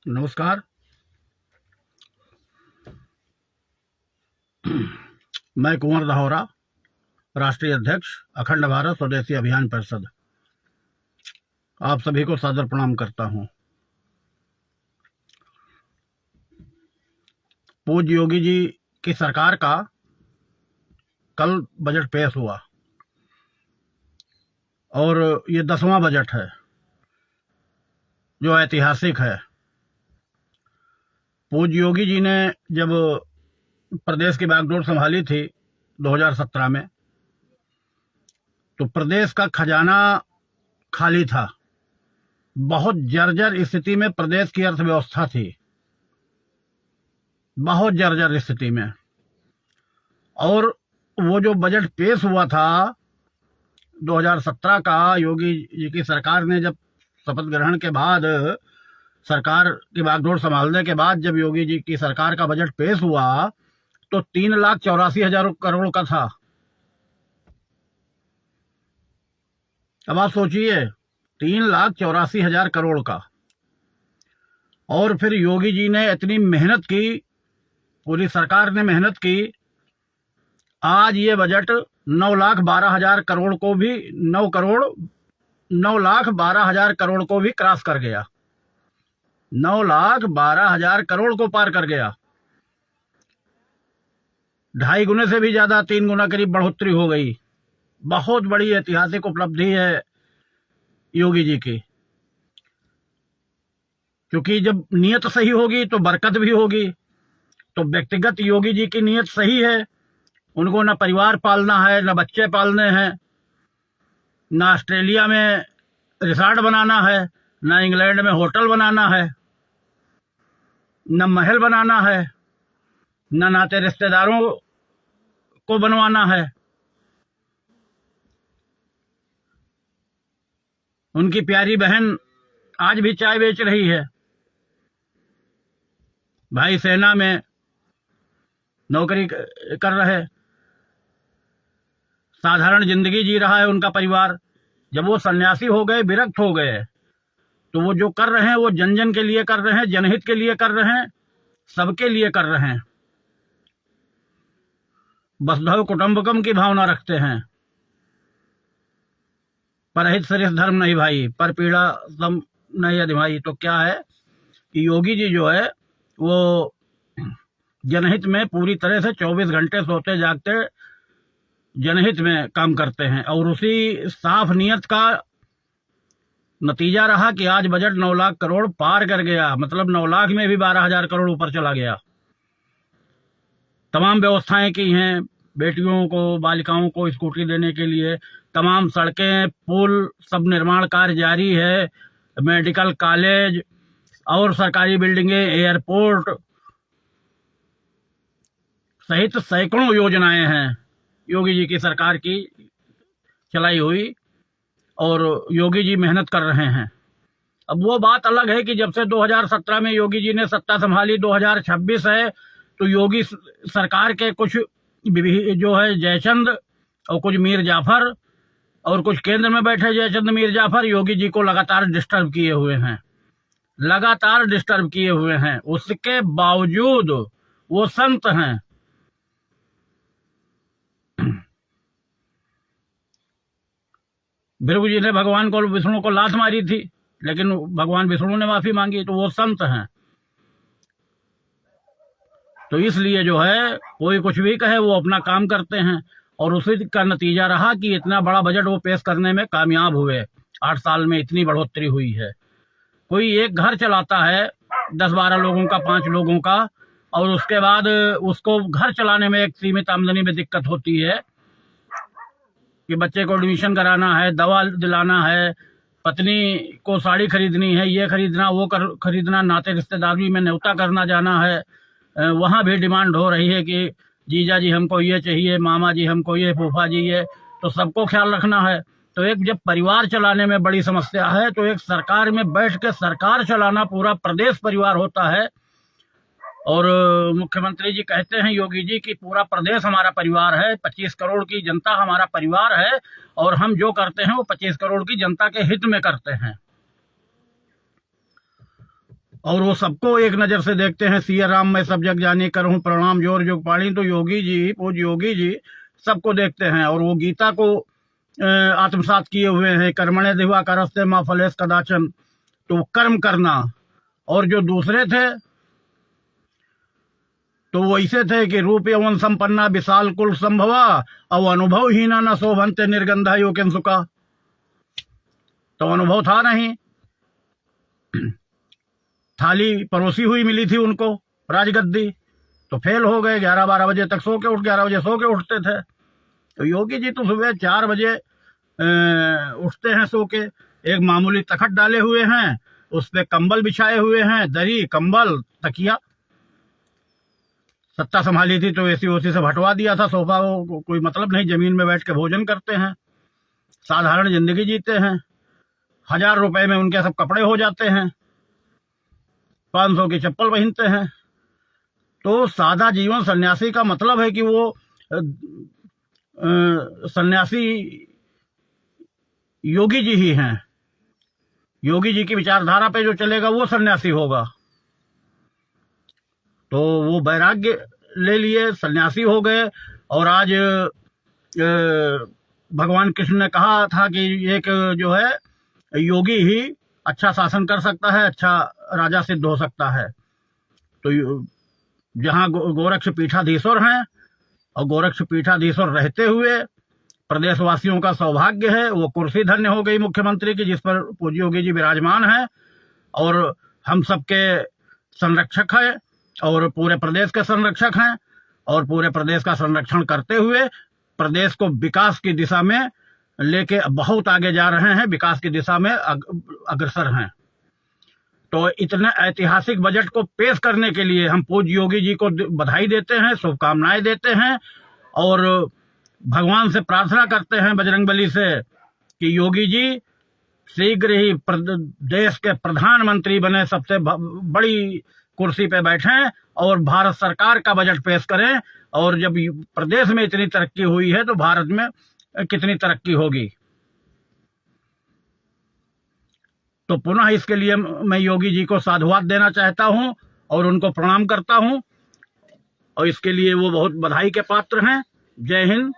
नमस्कार। मैं कुंवर दाहोरा, राष्ट्रीय अध्यक्ष अखंड भारत स्वदेशी अभियान परिषद, आप सभी को सादर प्रणाम करता हूं। पूज्य योगी जी की सरकार का कल बजट पेश हुआ और ये 10वां बजट है जो ऐतिहासिक है। पूज्य योगी जी ने जब प्रदेश की बागडोर संभाली थी 2017 में, तो प्रदेश का खजाना खाली था। बहुत जर्जर स्थिति में प्रदेश की अर्थव्यवस्था थी, बहुत जर्जर स्थिति में। और वो जो बजट पेश हुआ था 2017 का, योगी जी की सरकार ने जब शपथ ग्रहण के बाद, सरकार की बागडोर संभालने के बाद जब योगी जी की सरकार का बजट पेश हुआ तो 3,84,000 करोड़ का था। अब आप सोचिए, 3,84,000 करोड़ का। और फिर योगी जी ने इतनी मेहनत की, पूरी सरकार ने मेहनत की, आज ये बजट 9,12,000 करोड़ को भी 9,12,000 करोड़ को भी क्रॉस कर गया। 9,12,000 करोड़ को पार कर गया। 2.5 गुने से भी ज्यादा, 3 गुना करीब बढ़ोतरी हो गई। बहुत बड़ी ऐतिहासिक उपलब्धि है योगी जी की, क्योंकि जब नीयत सही होगी तो बरकत भी होगी। तो व्यक्तिगत योगी जी की नीयत सही है, उनको न परिवार पालना है, न बच्चे पालने हैं, न ऑस्ट्रेलिया में रिसॉर्ट बनाना है, न इंग्लैंड में होटल बनाना है, न महल बनाना है, न नाते रिश्तेदारों को बनवाना है। उनकी प्यारी बहन आज भी चाय बेच रही है, भाई सेना में नौकरी कर रहे, साधारण जिंदगी जी रहा है उनका परिवार। जब वो सन्यासी हो गए, विरक्त हो गए, तो वो जो कर रहे हैं वो जन जन के लिए कर रहे हैं, जनहित के लिए कर रहे हैं, सबके लिए कर रहे हैं। वसुधैव कुटुंबकम की भावना रखते हैं। परहित सरिस धर्म नहीं भाई, पर पीड़ा सम नहीं अधिभाई। तो क्या है कि योगी जी जो है वो जनहित में पूरी तरह से 24 घंटे सोते जागते जनहित में काम करते हैं। और उसी साफ नियत का नतीजा रहा कि आज बजट 9 लाख करोड़ पार कर गया। मतलब 9 लाख में भी 12,000 करोड़ ऊपर चला गया। तमाम व्यवस्थाएं की हैं, बेटियों को, बालिकाओं को स्कूटी देने के लिए, तमाम सड़कें, पुल, सब निर्माण कार्य जारी है। मेडिकल कॉलेज और सरकारी बिल्डिंगें, एयरपोर्ट सहित सैकड़ों योजनाएं हैं योगी जी की सरकार की चलाई हुई, और योगी जी मेहनत कर रहे हैं। अब वो बात अलग है कि जब से 2017 में योगी जी ने सत्ता संभाली, 2026 है, तो योगी सरकार के कुछ जो है जयचंद और कुछ मीर जाफर और कुछ केंद्र में बैठे जयचंद मीर जाफर योगी जी को लगातार डिस्टर्ब किए हुए हैं, लगातार डिस्टर्ब किए हुए हैं। उसके बावजूद वो संत हैं। भृगु जी ने भगवान को, विष्णु को लात मारी थी, लेकिन भगवान विष्णु ने माफी मांगी, तो वो संत हैं। तो इसलिए जो है कोई कुछ भी कहे, वो अपना काम करते हैं। और उसी का नतीजा रहा कि इतना बड़ा बजट वो पेश करने में कामयाब हुए। 8 साल में इतनी बढ़ोतरी हुई है। कोई एक घर चलाता है 10-12 लोगों का, 5 लोगों का, और उसके बाद उसको घर चलाने में एक सीमित आमदनी में दिक्कत होती है कि बच्चे को एडमिशन कराना है, दवा दिलाना है, पत्नी को साड़ी खरीदनी है, ये खरीदना, वो खरीदना, नाते रिश्तेदारी में न्योता करना जाना है, वहाँ भी डिमांड हो रही है कि जीजा जी हमको ये चाहिए, मामा जी हमको ये, फूफा जी ये, तो सबको ख्याल रखना है। तो एक जब परिवार चलाने में बड़ी समस्या है, तो एक सरकार में बैठ के सरकार चलाना, पूरा प्रदेश परिवार होता है। और मुख्यमंत्री जी कहते हैं योगी जी कि पूरा प्रदेश हमारा परिवार है, 25 करोड़ की जनता हमारा परिवार है, और हम जो करते हैं वो 25 करोड़ की जनता के हित में करते हैं। और वो सबको एक नजर से देखते हैं। सिया राम मैं सब जग जानी करूं प्रणाम जोर जोग पाणी, तो योगी जी, पूज्य योगी जी सबको देखते हैं। और वो गीता को आत्मसात किए हुए हैं, कर्मणे दिवा करस्ते माँ फलेस कदाचन, तो कर्म करना। और जो दूसरे थे तो वो ऐसे थे कि रूप यौवन संपन्ना विशाल कुल संभवा, अब अनुभव हीना न शोभनते निर्गंधा यो सुका, तो अनुभव था नहीं। थाली परोसी हुई मिली थी उनको राजगद्दी, तो फेल हो गए। 11-12 बजे तक सो के 11 बजे सो के उठते थे। तो योगी जी तो सुबह 4 बजे उठते हैं सो के, एक मामूली तखत डाले हुए हैं, उस पे कंबल बिछाए हुए हैं, दरी कंबल तकिया। सत्ता संभाली थी तो एसी ओसी से हटवा दिया था सोफा, वो कोई मतलब नहीं, जमीन में बैठ के भोजन करते हैं, साधारण जिंदगी जीते हैं। 1000 रुपए में उनके सब कपड़े हो जाते हैं, 500 की चप्पल पहनते हैं। तो सादा जीवन सन्यासी का मतलब है कि वो सन्यासी योगी जी ही हैं। योगी जी की विचारधारा पे जो चलेगा वो सन्यासी होगा। तो वो वैराग्य ले लिए, सन्यासी हो गए। और आज भगवान कृष्ण ने कहा था कि एक जो है योगी ही अच्छा शासन कर सकता है, अच्छा राजा सिद्ध हो सकता है। तो जहाँ गोरक्ष पीठाधीश्वर हैं और गोरक्ष पीठाधीश्वर रहते हुए प्रदेशवासियों का सौभाग्य है, वो कुर्सी धन्य हो गई मुख्यमंत्री की, जिस पर पूज्य योगी जी विराजमान हैं और हम सबके संरक्षक हैं और पूरे प्रदेश के संरक्षक हैं। और पूरे प्रदेश का संरक्षण करते हुए प्रदेश को विकास की दिशा में लेके बहुत आगे जा रहे हैं, विकास की दिशा में अग्रसर हैं। तो इतने ऐतिहासिक बजट को पेश करने के लिए हम पूज्य योगी जी को बधाई देते हैं, शुभकामनाएं देते हैं और भगवान से प्रार्थना करते हैं, बजरंगबली से, कि योगी जी शीघ्र ही देश के प्रधानमंत्री बने, सबसे बड़ी कुर्सी पे बैठें और भारत सरकार का बजट पेश करें। और जब प्रदेश में इतनी तरक्की हुई है तो भारत में कितनी तरक्की होगी। तो पुनः इसके लिए मैं योगी जी को साधुवाद देना चाहता हूं और उनको प्रणाम करता हूं और इसके लिए वो बहुत बधाई के पात्र हैं। जय हिंद,